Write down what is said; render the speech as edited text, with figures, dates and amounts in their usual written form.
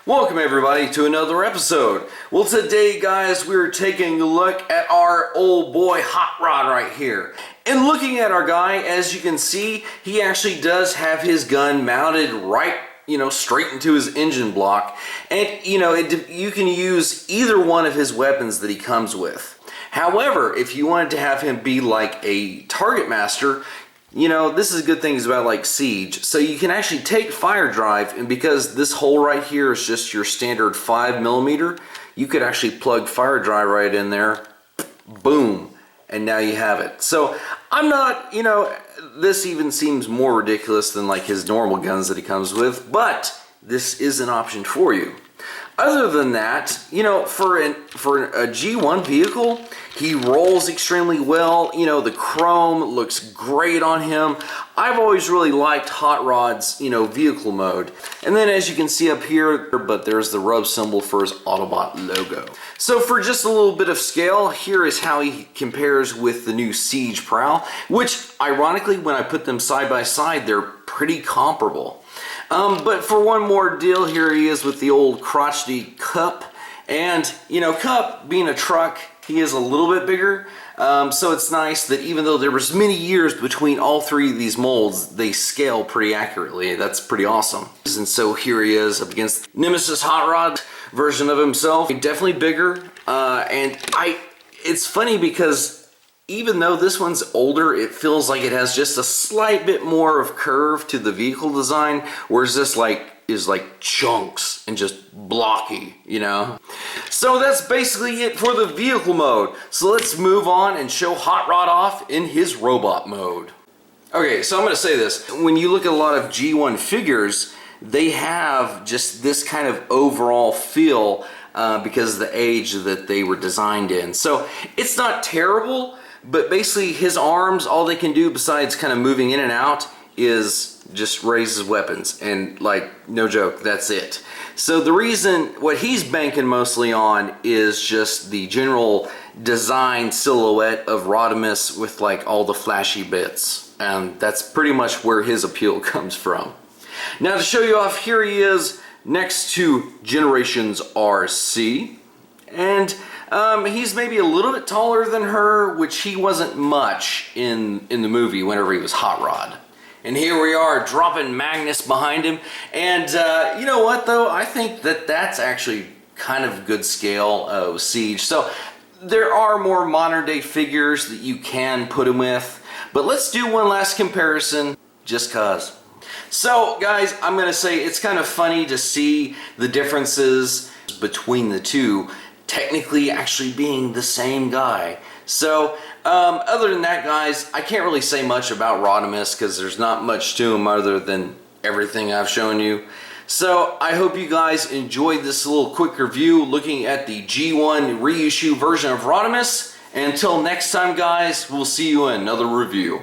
Welcome everybody to another episode. Well, today guys, we're taking a look at our old boy Hot Rod right here. And looking at our guy, as you can see, he actually does have his gun mounted right, straight into his engine block. And, you can use either one of his weapons that he comes with. However, if you wanted to have him be like a target master, this is good things about like Siege. So you can actually take fire drive, and because this hole right here is just your standard 5mm, you could actually plug fire drive right in there, boom, and now you have it. So I'm not, this even seems more ridiculous than like his normal guns that he comes with, but this is an option for you. Other than that, for a G1 vehicle, he rolls extremely well. The chrome looks great on him. I've always really liked Hot Rod's, vehicle mode. And then as you can see up here, but there's the rub symbol for his Autobot logo. So for just a little bit of scale, here is how he compares with the new Siege Prowl, which ironically, when I put them side by side, they're pretty comparable. But for one more deal, here he is with the old crotchety Cup. And, Cup being a truck, he is a little bit bigger. So it's nice that even though there was many years between all three of these molds, they scale pretty accurately. That's pretty awesome. And so here he is up against Nemesis Hot Rod version of himself. Definitely bigger. It's funny because even though this one's older, it feels like it has just a slight bit more of curve to the vehicle design, whereas this is like chunks and just blocky, So that's basically it for the vehicle mode. So let's move on and show Hot Rod off in his robot mode. Okay, so I'm gonna say this. When you look at a lot of G1 figures, they have just this kind of overall feel because of the age that they were designed in. So it's not terrible, but basically his arms, all they can do besides kind of moving in and out is just raise his weapons, and like, no joke, that's it. So the reason, what he's banking mostly on is just the general design silhouette of Rodimus with like all the flashy bits, and that's pretty much where his appeal comes from. Now to show you off, here he is next to Generations RC, and he's maybe a little bit taller than her, which he wasn't much in the movie whenever he was Hot Rod. And here we are dropping Magnus behind him, and you know what though, I think that that's actually kind of good scale of Siege. So there are more modern day figures that you can put him with, but let's do one last comparison just cause. So guys, I'm gonna say it's kind of funny to see the differences between the two technically actually being the same guy. So other than that guys, I can't really say much about Rodimus because there's not much to him other than everything I've shown you. So I hope you guys enjoyed this little quick review looking at the G1 reissue version of Rodimus. And until next time guys, we'll see you in another review.